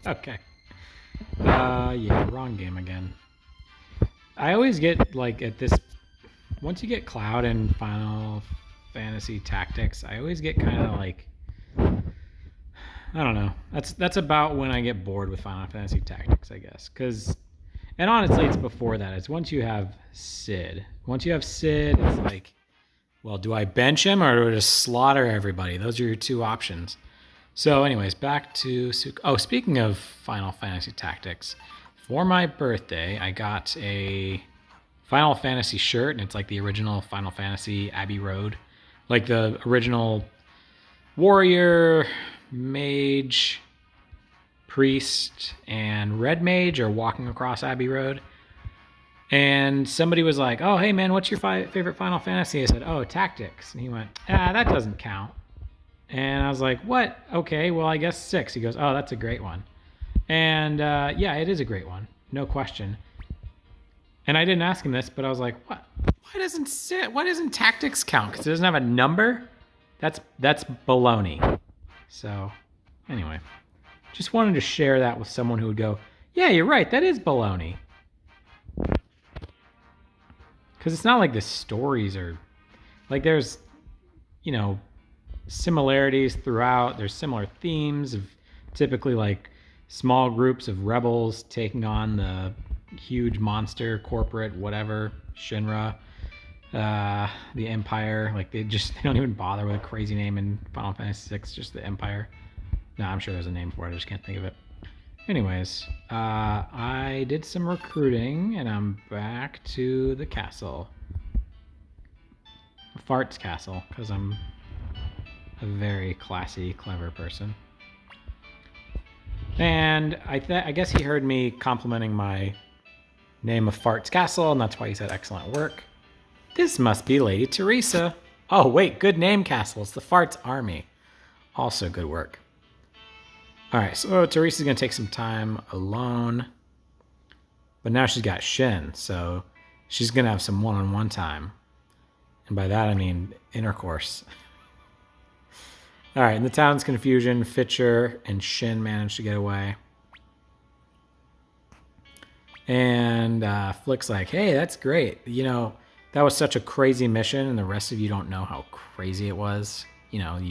Okay. Yeah, wrong game again. I always get like at this once you get Cloud in Final Fantasy Tactics, I always get kind of like I don't know. That's about when I get bored with Final Fantasy Tactics, I guess. Cuz and honestly, it's before that. It's once you have Sid. Once you have Sid, it's like, well, do I bench him or do I just slaughter everybody? Those are your two options. So, anyways, back to Oh, speaking of Final Fantasy Tactics, for my birthday, I got a Final Fantasy shirt, and it's like the original Final Fantasy Abbey Road, like the original warrior, mage, priest, and red mage are walking across Abbey Road. And somebody was like, "Oh, hey man, what's your favorite Final Fantasy?" I said, "Oh, Tactics." And he went, "Ah, that doesn't count." And I was like, "What? Okay, well, I guess 6." He goes, "Oh, that's a great one." And yeah, it is a great one, no question. And I didn't ask him this, but I was like, "What? Why doesn't Tactics count? Because it doesn't have a number? That's baloney." So, anyway, just wanted to share that with someone who would go, "Yeah, you're right. That is baloney." Because it's not like the stories are like there's, you know, similarities throughout. There's similar themes of typically like small groups of rebels taking on the huge monster corporate whatever Shinra, the Empire. Like they don't even bother with a crazy name in Final Fantasy VI, just the Empire. No, I'm sure there's a name for it. I just can't think of it. Anyways, I did some recruiting and I'm back to the castle. Fart's castle, because I'm a very classy, clever person. And I guess he heard me complimenting my name of Fart's castle, and that's why he said excellent work. This must be Lady Teresa. Oh, wait, good name, castle. It's the Fart's army. Also good work. All right, so Teresa's going to take some time alone. But now she's got Shin, so she's going to have some one-on-one time. And by that, I mean intercourse. All right, in the town's confusion, Fitcher and Shin manage to get away. And Flick's like, hey, that's great. You know, that was such a crazy mission, and the rest of you don't know how crazy it was. You know,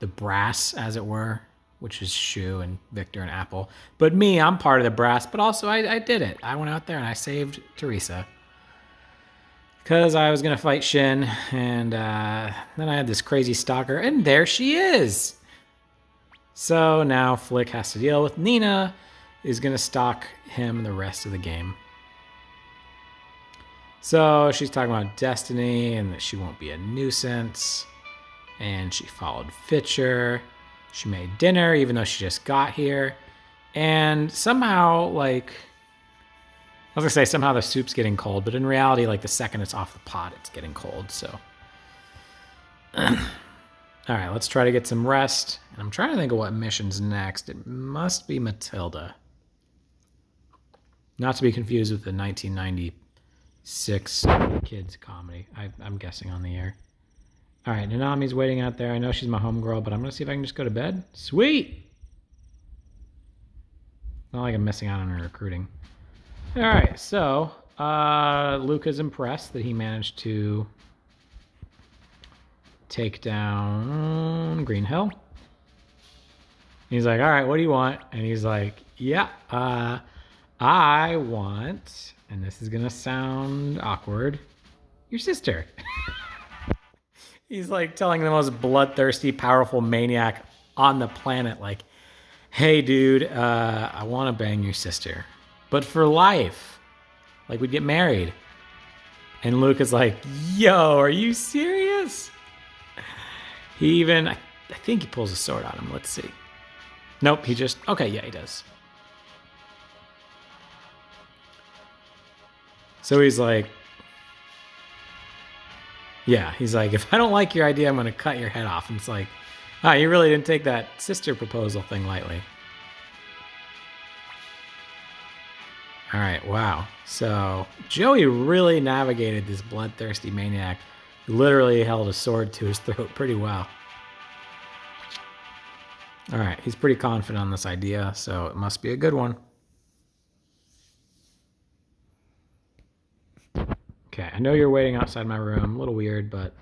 the brass, as it were, which is Shu and Victor and Apple. But me, I'm part of the brass, but also I did it. I went out there and I saved Teresa. Because I was going to fight Shin, and then I had this crazy stalker, and there she is. So now Flick has to deal with Nina, who's going to stalk him the rest of the game. So she's talking about Destiny, and that she won't be a nuisance. And she followed Fitcher. She made dinner, even though she just got here. And somehow, like... I was gonna say somehow the soup's getting cold, but in reality, like the second it's off the pot, it's getting cold. So, all right, let's try to get some rest. And I'm trying to think of what mission's next. It must be Matilda, not to be confused with the 1996 kids comedy. I'm guessing on the air. All right, Nanami's waiting out there. I know she's my homegirl, but I'm gonna see if I can just go to bed. Sweet. Not like I'm missing out on her recruiting. All right, so Luca's impressed that he managed to take down Green Hill. He's like, all right, what do you want? And he's like, yeah, I want, and this is going to sound awkward, your sister. He's like telling the most bloodthirsty, powerful maniac on the planet, like, hey, dude, I want to bang your sister. But for life. Like, we'd get married. And Luke is like, yo, are you serious? He even, I think he pulls a sword on him. Let's see. Nope, he just, okay, yeah, he does. So he's like, yeah, he's like, if I don't like your idea, I'm going to cut your head off. And it's like, ah, you really didn't take that sister proposal thing lightly. All right, wow. So Joey really navigated this bloodthirsty maniac who literally held a sword to his throat pretty well. All right, he's pretty confident on this idea, so it must be a good one. Okay, I know you're waiting outside my room. A little weird, but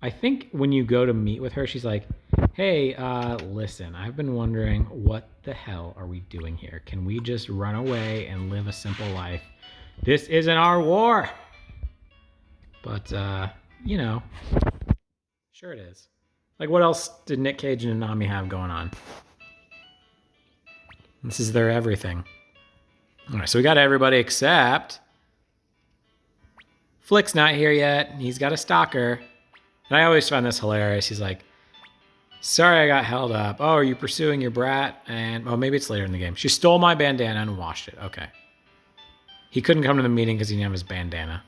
I think when you go to meet with her, she's like, hey, listen, I've been wondering what the hell are we doing here? Can we just run away and live a simple life? This isn't our war. But, you know, sure it is. Like, what else did Nick Cage and Nanami have going on? This is their everything. All right, so we got everybody except Flick's not here yet. He's got a stalker. And I always find this hilarious. He's like, sorry I got held up. Oh, are you pursuing your brat? And, oh, maybe it's later in the game. She stole my bandana and washed it. Okay. He couldn't come to the meeting because he didn't have his bandana.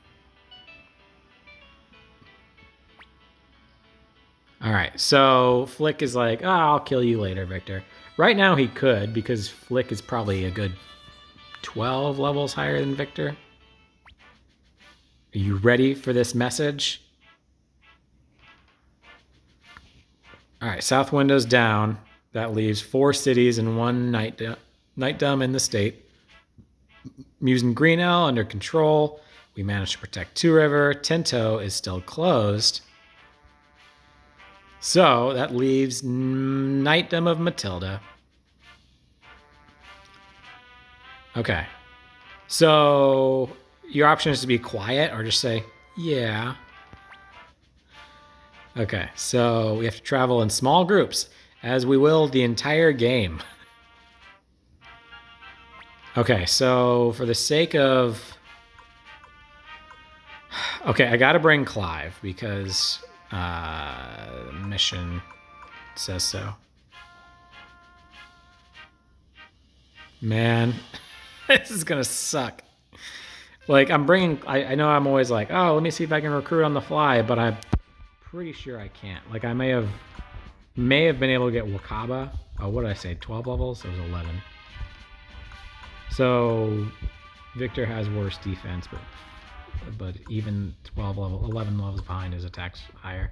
All right, so Flick is like, oh, I'll kill you later, Victor. Right now he could, because Flick is probably a good 12 levels higher than Victor. Are you ready for this message? All right, south window's down. That leaves 4 cities and 1 knightdom in the state. Muse and Greenell under control. We managed to protect Two River. Tento is still closed. So that leaves knightdom of Matilda. Okay. So your option is to be quiet or just say, yeah. Okay, so we have to travel in small groups, as we will the entire game. Okay, so for the sake of... Okay, I gotta bring Clive, because the mission says so. Man, this is gonna suck. Like, I'm bringing... I know I'm always like, oh, let me see if I can recruit on the fly, but I'm pretty sure I can't. Like, I may have been able to get Wakaba. Oh, what did I say? 12 levels? It was 11. So Victor has worse defense, but even 11 levels behind, his attack's higher.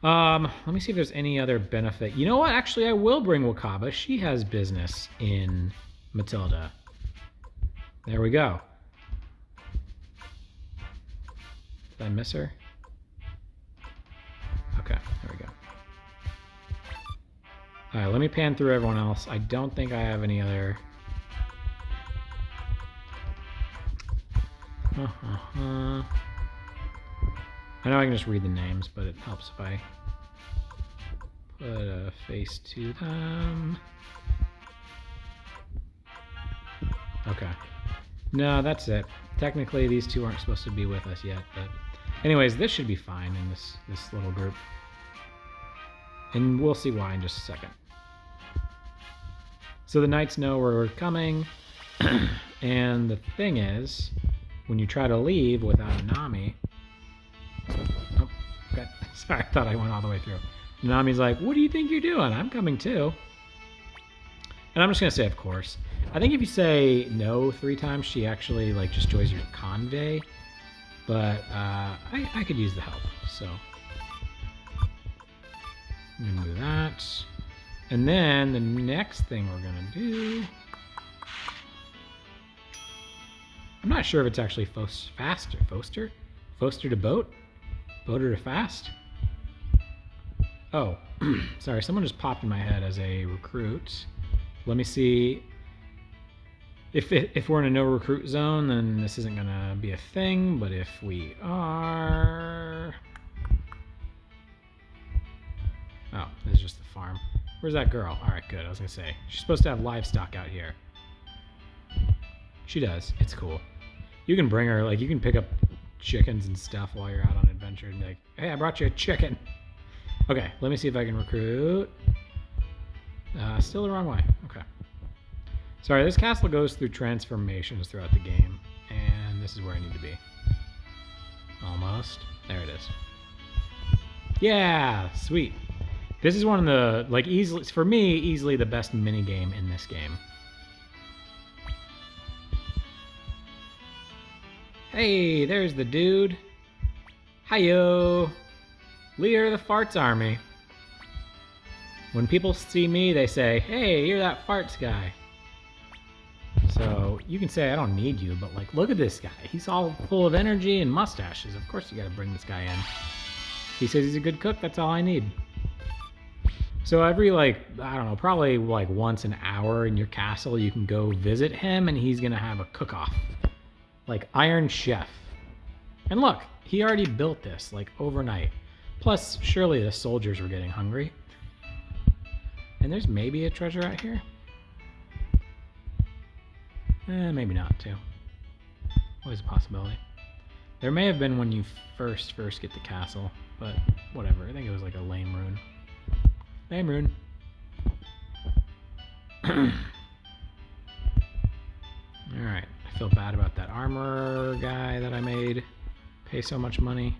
Let me see if there's any other benefit. You know what? Actually, I will bring Wakaba. She has business in Matilda. There we go. Did I miss her? Okay, there we go. All right, let me pan through everyone else. I don't think I have any other... I know I can just read the names, but it helps if I put a face to them. Okay. No, that's it. Technically, these two aren't supposed to be with us yet, but anyways, this should be fine in this little group. And we'll see why in just a second. So the knights know we're coming, and the thing is, when you try to leave without Nanami... Oh, okay. Sorry, I thought I went all the way through. Nanami's like, what do you think you're doing? I'm coming too. And I'm just going to say, of course. I think if you say no 3 times, she actually like just joins your convey. But I could use the help, so... I'm going to do that. And then the next thing we're going to do... I'm not sure if it's actually faster. Foster? Foster to boat? Boater to fast? Oh, sorry. Someone just popped in my head as a recruit. Let me see. If we're in a no recruit zone, then this isn't going to be a thing. But if we are... Oh, this is just the farm. Where's that girl? All right, good. I was going to say. She's supposed to have livestock out here. She does. It's cool. You can bring her, like, you can pick up chickens and stuff while you're out on adventure and be like, hey, I brought you a chicken. Okay, let me see if I can recruit. Still the wrong way. Okay. Sorry, this castle goes through transformations throughout the game, and this is where I need to be. Almost. There it is. Yeah, sweet. This is one of the, like, easily, for me, easily the best mini game in this game. Hey, there's the dude. Hi-yo. Leader of the Farts Army. When people see me, they say, hey, you're that farts guy. So you can say I don't need you, but like, look at this guy. He's all full of energy and mustaches. Of course you gotta bring this guy in. He says he's a good cook, that's all I need. So every like, I don't know, probably like once an hour in your castle, you can go visit him and he's gonna have a cook-off. Like Iron Chef. And look, he already built this like overnight. Plus, surely the soldiers were getting hungry. And there's maybe a treasure out here. Maybe not too. Always a possibility. There may have been when you first get the castle, but whatever. I think it was like a lame rune. Lame rune. Alright, I feel bad about that armor guy that I made. Pay so much money.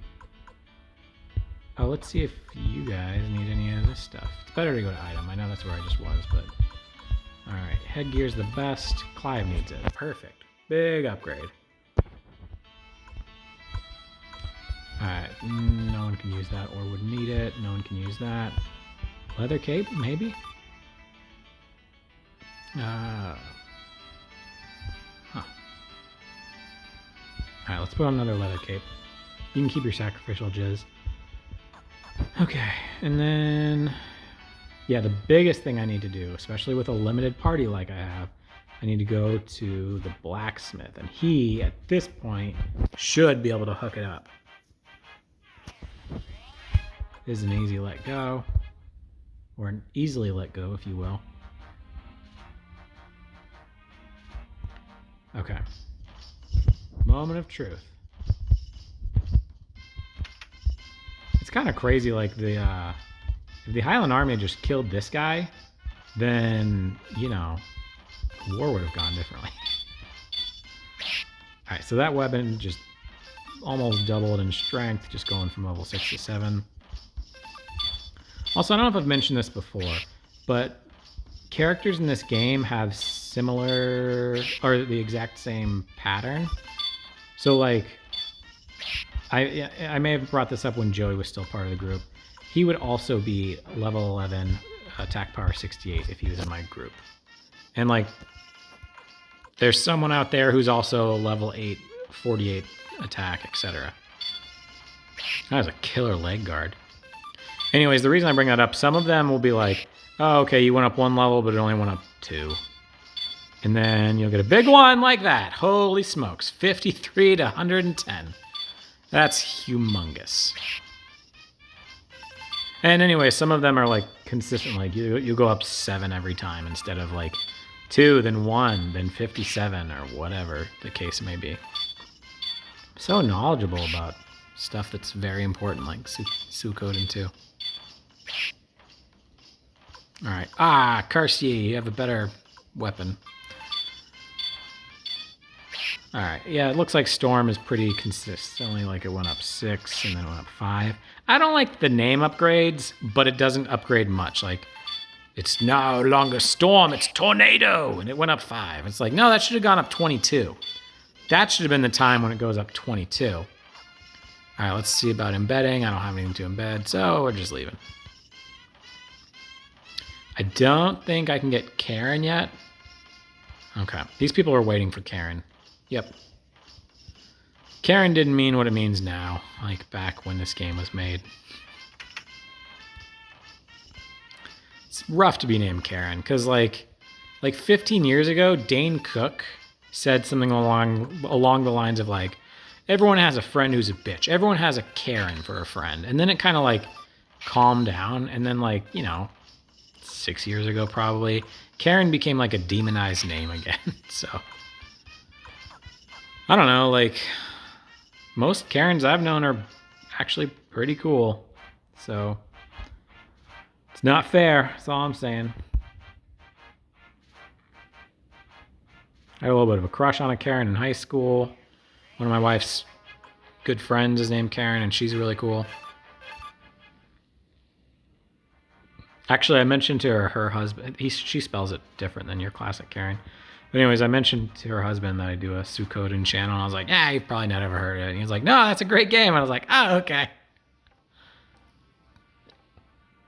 Oh, let's see if you guys need any of this stuff. It's better to go to item. I know that's where I just was, but... Alright, headgear's the best. Clive needs it. Perfect. Big upgrade. Alright, no one can use that or would need it. No one can use that. Leather cape, maybe? Huh. Alright, let's put on another leather cape. You can keep your sacrificial jizz. Okay, and then... Yeah, the biggest thing I need to do, especially with a limited party like I have, I need to go to the blacksmith. And he, at this point, should be able to hook it up. This is an easy let go. Or an easily let go, if you will. Okay. Moment of truth. It's kind of crazy, like the if the Highland Army had just killed this guy, then, you know, war would have gone differently. Alright, so that weapon just almost doubled in strength, just going from level 6 to 7. Also, I don't know if I've mentioned this before, but characters in this game have similar, or the exact same pattern. So, like, I may have brought this up when Joey was still part of the group. He would also be level 11, attack power 68 if he was in my group. And, like, there's someone out there who's also level 8, 48 attack, etc. That was a killer leg guard. Anyways, the reason I bring that up, some of them will be like, oh, okay, you went up 1 level, but it only went up 2. And then you'll get a big one like that. Holy smokes, 53 to 110. That's humongous. And anyway, some of them are like consistent, like you go up 7 every time instead of like 2, then 1, then 57 or whatever the case may be. I'm so knowledgeable about stuff that's very important, like Suikoden 2. Alright. Ah, curse ye, you have a better weapon. Alright, yeah, it looks like Storm is pretty consistently, like it went up 6 and then it went up 5. I don't like the name upgrades, but it doesn't upgrade much. Like, it's no longer Storm, it's Tornado, and it went up 5. It's like, no, that should have gone up 22. That should have been the time when it goes up 22. Alright, let's see about embedding. I don't have anything to embed, so we're just leaving. I don't think I can get Karen yet. Okay, these people are waiting for Karen. Yep. Karen didn't mean what it means now, like back when this game was made. It's rough to be named Karen, because like 15 years ago, Dane Cook said something along the lines of like, everyone has a friend who's a bitch. Everyone has a Karen for a friend. And then it kind of like calmed down, and then like, you know, 6 years ago probably, Karen became like a demonized name again, so... I don't know, like, most Karens I've known are actually pretty cool. So, it's not fair, that's all I'm saying. I had a little bit of a crush on a Karen in high school. One of my wife's good friends is named Karen, and she's really cool. Actually, I mentioned to her husband, she spells it different than your classic Karen. But anyways, I mentioned to her husband that I do a Suikoden channel, and I was like, yeah, you've probably not ever heard of it. And he was like, no, that's a great game. And I was like, oh, okay.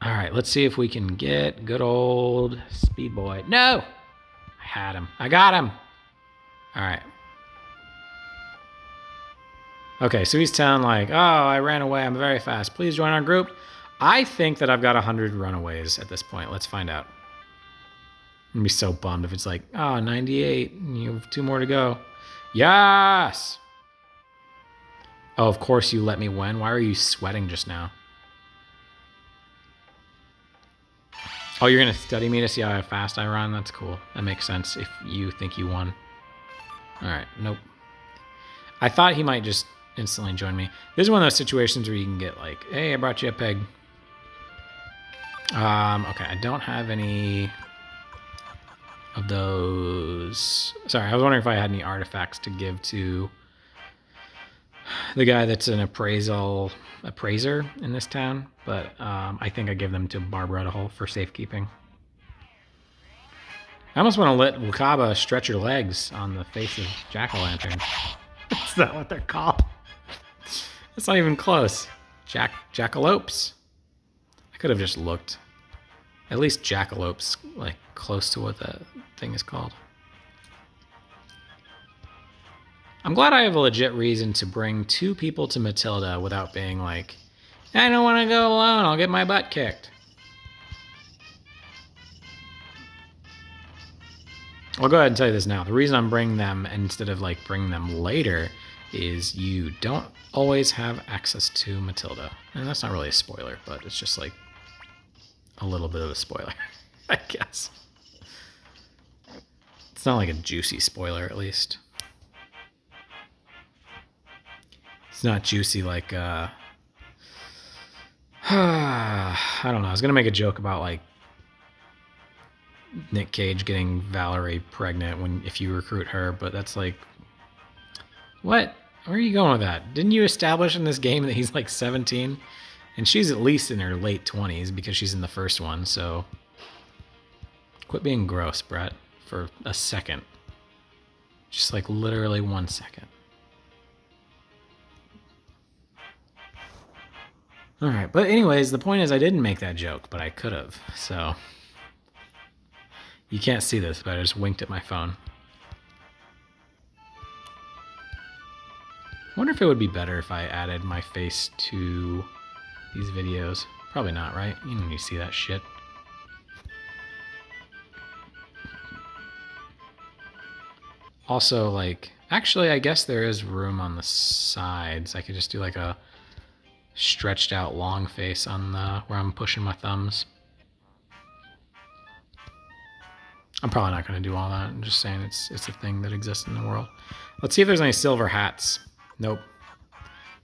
All right, let's see if we can get good old Speed Boy. No! I had him. I got him. All right. Okay, so he's telling like, oh, I ran away. I'm very fast. Please join our group. I think that I've got 100 runaways at this point. Let's find out. I'm going to be so bummed if it's like, oh, 98. You have 2 more to go. Yes! Oh, of course you let me win. Why are you sweating just now? Oh, you're going to study me to see how fast I run? That's cool. That makes sense if you think you won. All right, nope. I thought he might just instantly join me. This is one of those situations where you can get like, hey, I brought you a peg. Okay, I don't have any of those. Sorry, I was wondering if I had any artifacts to give to the guy that's an appraiser in this town, but I think I give them to Barbara for safekeeping. I almost want to let Wakaba stretch her legs on the face of Jack-o'-lantern. Is that what they're called? That's not even close. Jackalopes. I could have just looked. At least jackalopes, like close to what that thing is called. I'm glad I have a legit reason to bring 2 people to Matilda without being like, I don't want to go alone. I'll get my butt kicked. I'll go ahead and tell you this now. The reason I'm bringing them instead of like bringing them later is you don't always have access to Matilda. And that's not really a spoiler, but it's just like a little bit of a spoiler, I guess. It's not like a juicy spoiler, at least. It's not juicy like, I don't know. I was going to make a joke about like Nick Cage getting Valerie pregnant if you recruit her, but that's like, what? Where are you going with that? Didn't you establish in this game that he's like 17? And she's at least in her late 20s because she's in the first one, so quit being gross, Brett, for a second. Just like literally 1 second. All right, but anyways, the point is I didn't make that joke, but I could have, so you can't see this, but I just winked at my phone. I wonder if it would be better if I added my face to these videos. Probably not, right? You don't need to see that shit. Also, like, actually, I guess there is room on the sides. I could just do like a stretched out long face on the where I'm pushing my thumbs. I'm probably not going to do all that. I'm just saying it's a thing that exists in the world. Let's see if there's any silver hats. Nope.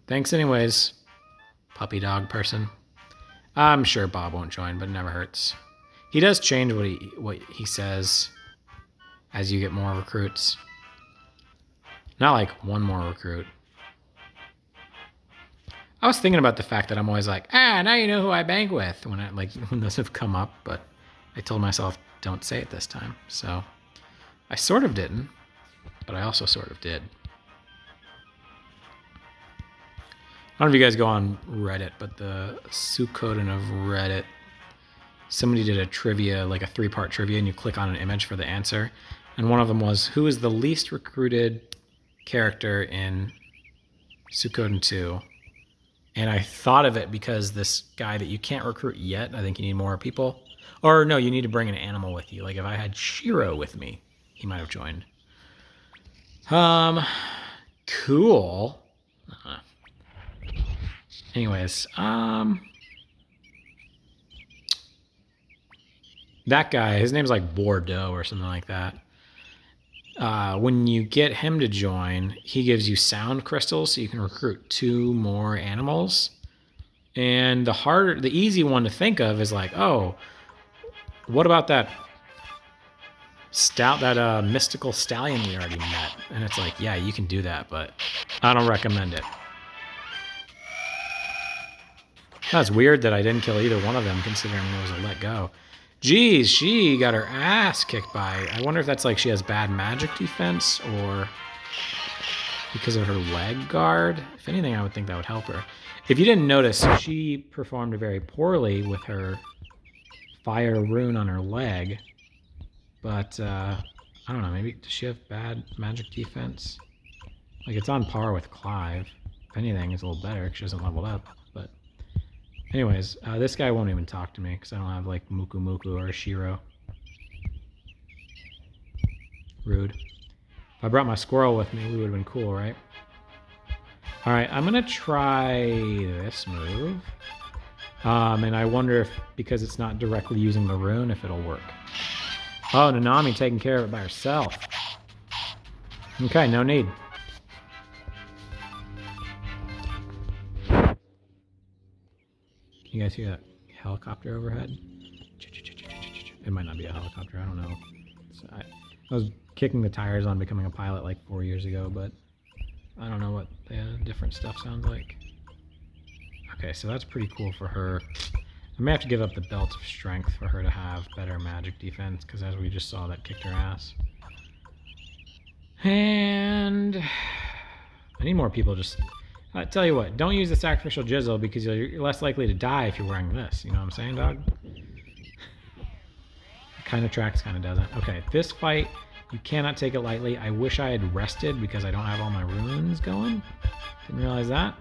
Thanks anyways, puppy dog person. I'm sure Bob won't join, but it never hurts. He does change what he says as you get more recruits. Not like one more recruit. I was thinking about the fact that I'm always like, now you know who I bank with when those have come up, but I told myself don't say it this time. So I sort of didn't, but I also sort of did. I don't know if you guys go on Reddit, but the Suikoden of Reddit, somebody did a trivia, like a 3-part trivia, and you click on an image for the answer. And one of them was, who is the least recruited character in Suikoden 2? And I thought of it because this guy that you can't recruit yet, I think you need more people. Or no, you need to bring an animal with you. Like if I had Shiro with me, he might have joined. Cool. Anyways, that guy, his name's like Bordeaux or something like that. When you get him to join, he gives you sound crystals so you can recruit 2 more animals. And the easy one to think of is like, oh, what about that mystical stallion we already met? And it's like, yeah, you can do that, but I don't recommend it. That's weird that I didn't kill either one of them, considering there was a let go. Geez, she got her ass kicked by. I wonder if that's like she has bad magic defense or because of her leg guard. If anything, I would think that would help her. If you didn't notice, she performed very poorly with her fire rune on her leg. But, I don't know, maybe does she have bad magic defense? Like, it's on par with Clive. If anything, it's a little better because she hasn't leveled up. But, anyways, this guy won't even talk to me because I don't have, like, Muku Muku or Shiro. Rude. If I brought my squirrel with me, we would have been cool, right? Alright, I'm going to try this move. And I wonder if, because it's not directly using the rune, if it'll work. Oh, Nanami taking care of it by herself. Okay, no need. You guys hear that helicopter overhead? It might not be a helicopter, I don't know. I was kicking the tires on becoming a pilot like 4 years ago, but I don't know what the different stuff sounds like. Okay, so that's pretty cool for her. I may have to give up the belt of strength for her to have better magic defense, because as we just saw, that kicked her ass. And I need more people just... I tell you what, don't use the sacrificial jizzle because you're less likely to die if you're wearing this. You know what I'm saying, dog? Kind of tracks, kind of doesn't. Okay, this fight, you cannot take it lightly. I wish I had rested because I don't have all my runes going. Didn't realize that.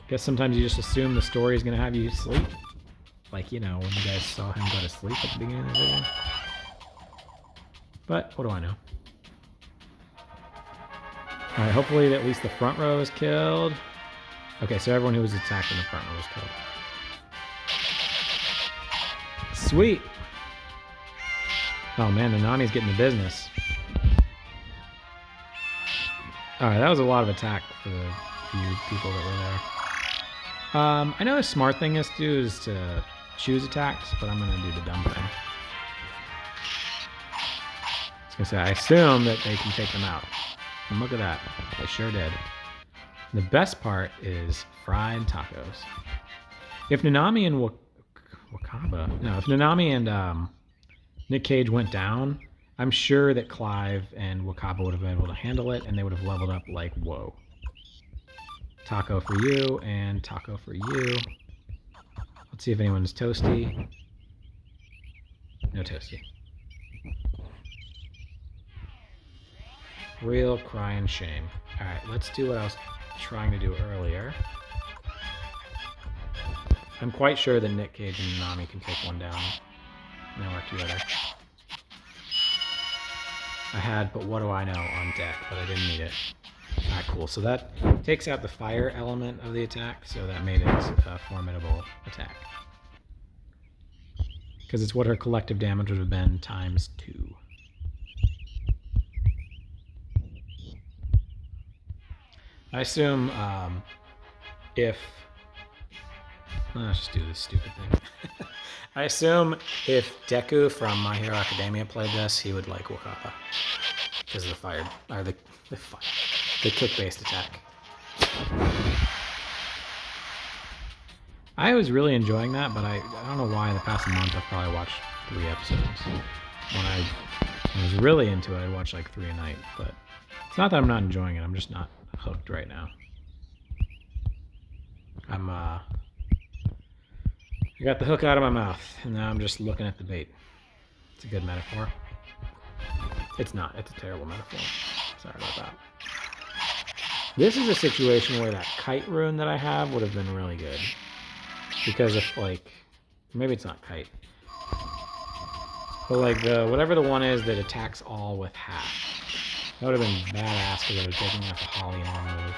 Guess sometimes you just assume the story is going to have you sleep. Like, you know, when you guys saw him go to sleep at the beginning of the video. But, what do I know? Alright, hopefully at least the front row is killed. Okay, so everyone who was attacked in the front row was killed. Sweet! Oh man, Nanami's getting the business. Alright, that was a lot of attack for the few people that were there. I know the smart thing is to do is to choose attacks, but I'm going to do the dumb thing. I was going to say, I assume that they can take them out. And look at that. They sure did. The best part is fried tacos. If Nanami and if Nanami and Nick Cage went down, I'm sure that Clive and Wakaba would have been able to handle it, and they would have leveled up like, whoa. Taco for you, and taco for you. Let's see if anyone's toasty. No toasty. Real crying shame. Alright, let's do what I was trying to do earlier. I'm quite sure that Nick Cage and Nanami can take one down. And they work together. I had, but what do I know, on deck, but I didn't need it. Alright, cool. So that takes out the fire element of the attack, so that made it a formidable attack. Because it's what her collective damage would have been times 2. I assume if... Let's just do this stupid thing. I assume if Deku from My Hero Academia played this, he would like Wakaba. Because of the fire... Or the kick-based attack. I was really enjoying that, but I don't know why in the past month I've probably watched 3 episodes. When I was really into it, I'd watch like 3 a night, but it's not that I'm not enjoying it, I'm just not hooked right now. I got the hook out of my mouth, and now I'm just looking at the bait. It's a good metaphor. It's not, it's a terrible metaphor. Sorry about that. This is a situation where that kite rune that I have would have been really good. Because if, like, maybe it's not kite. But, like, whatever the one is that attacks all with half. That would have been badass because it was taking out the Holly and all move.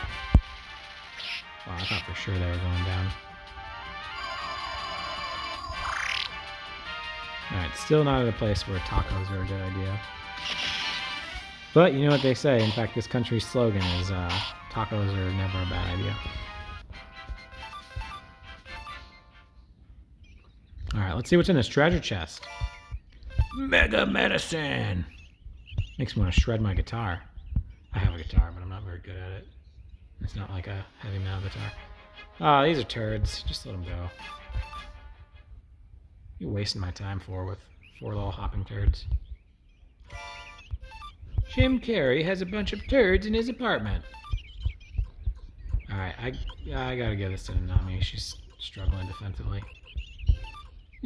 Wow, I thought for sure they were going down. Alright, still not at a place where tacos are a good idea. But you know what they say. In fact, this country's slogan is tacos are never a bad idea. Alright, let's see what's in this treasure chest. Mega medicine! Makes me want to shred my guitar. I have a guitar, but I'm not very good at it. It's not like a heavy metal guitar. Ah, these are turds. Just let them go. What are you wasting my time for with 4 little hopping turds? Jim Carrey has a bunch of turds in his apartment. Alright, I gotta give this to Nanami. She's struggling defensively.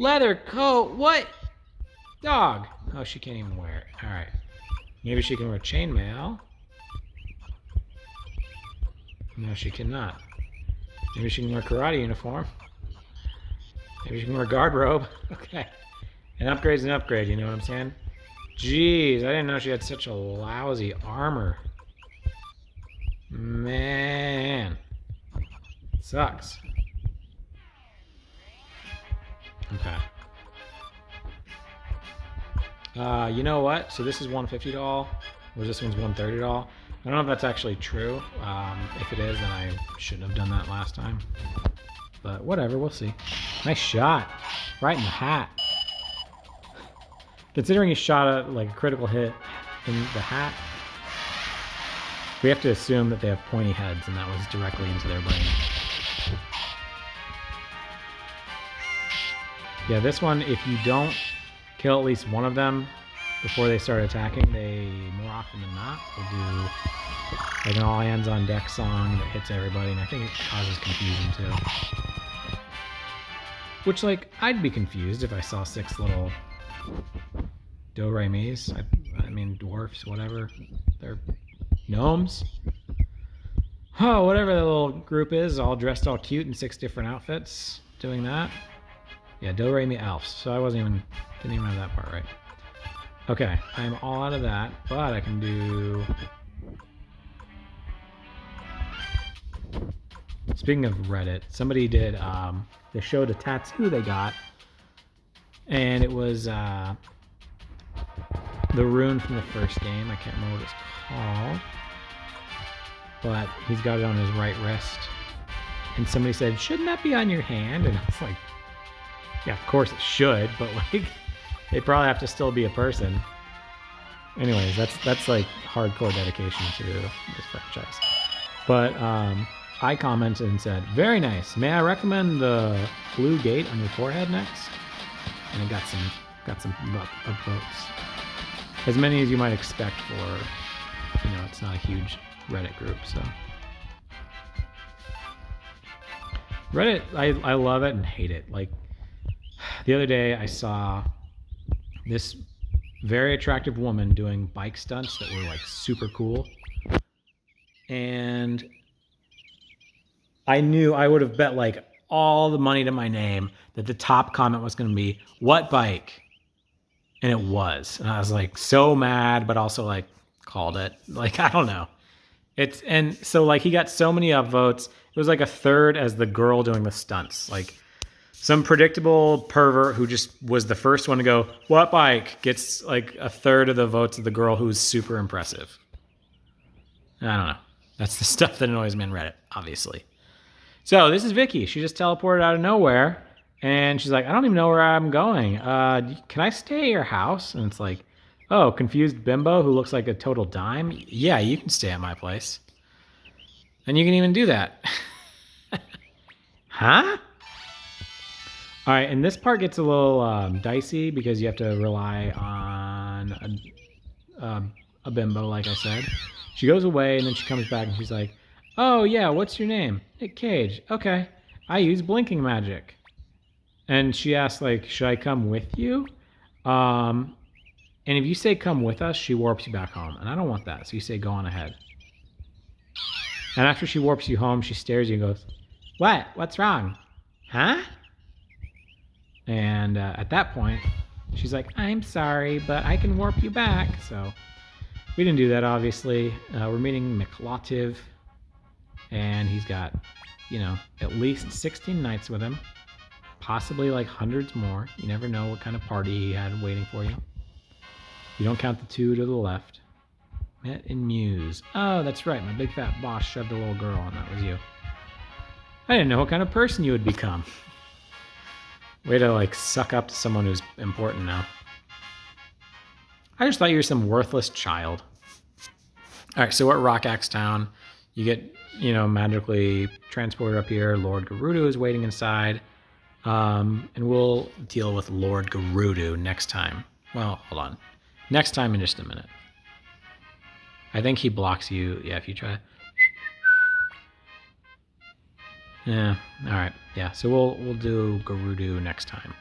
Leather coat? What? Dog. Oh, she can't even wear it. All right. Maybe she can wear chainmail. No, she cannot. Maybe she can wear karate uniform. Maybe she can wear guard robe. Okay. An upgrade's an upgrade, you know what I'm saying? Jeez, I didn't know she had such a lousy armor. Man. Sucks. Okay. You know what? So this is $150 doll, or this one's $130 doll. I don't know if that's actually true. If it is, then I shouldn't have done that last time. But whatever, we'll see. Nice shot. Right in the hat. Considering he shot a critical hit in the hat, we have to assume that they have pointy heads, and that was directly into their brain. Yeah, this one, if you don't kill at least one of them before they start attacking, they more often than not will do like an all hands on deck song that hits everybody, and I think it causes confusion too. Which, like, I'd be confused if I saw 6 little do-re-mis. I mean, dwarfs, whatever. They're gnomes. Oh, whatever that little group is, all dressed all cute in 6 different outfits, doing that. Yeah, do-re-mi elves. So I didn't even have that part right. Okay, I'm all out of that, but I can do... Speaking of Reddit, somebody did, they showed a tattoo they got, and it was the rune from the first game. I can't remember what it's called, but he's got it on his right wrist. And somebody said, shouldn't that be on your hand? And I was like, yeah, of course it should, but like, they probably have to still be a person. Anyways, that's like hardcore dedication to this franchise. But I commented and said, very nice. May I recommend the blue gate on your forehead next? And it got some votes. As many as you might expect for, it's not a huge Reddit group, so. Reddit, I love it and hate it. Like, the other day I saw this very attractive woman doing bike stunts that were like super cool. And I knew I would have bet like all the money to my name that the top comment was going to be, what bike? And it was. And I was like so mad, but also like called it. Like, I don't know. And so like he got so many upvotes. It was like a third as the girl doing the stunts. Like some predictable pervert who just was the first one to go, what bike? Gets like a third of the votes of the girl who's super impressive. I don't know. That's the stuff that annoys me on Reddit, obviously. So this is Vicky. She just teleported out of nowhere. And she's like, I don't even know where I'm going. Can I stay at your house? And it's like, oh, confused bimbo who looks like a total dime? Yeah, you can stay at my place. And you can even do that. Huh? All right, and this part gets a little dicey because you have to rely on a bimbo, like I said. She goes away, and then she comes back, and she's like, oh, yeah, what's your name? Nick Cage. Okay, I use blinking magic. And she asks, like, should I come with you? And if you say come with us, she warps you back home. And I don't want that, so you say go on ahead. And after she warps you home, she stares at you and goes, what? What's wrong? Huh? And at that point, she's like, I'm sorry, but I can warp you back. So we didn't do that, obviously. We're meeting McLautive, and he's got, at least 16 knights with him. Possibly like hundreds more. You never know what kind of party he had waiting for you. You don't count the 2 to the left. Met and Muse. Oh, that's right. My big fat boss shoved a little girl, and that was you. I didn't know what kind of person you would become. Way to like suck up to someone who's important now. I just thought you were some worthless child. All right, so we're at Rock Axe Town. You get, magically transported up here. Lord Gerudo is waiting inside. And we'll deal with Lord Gerudo next time. Well, hold on. Next time in just a minute. I think he blocks you. Yeah, if you try. Yeah, all right. Yeah, so we'll do Gerudo next time.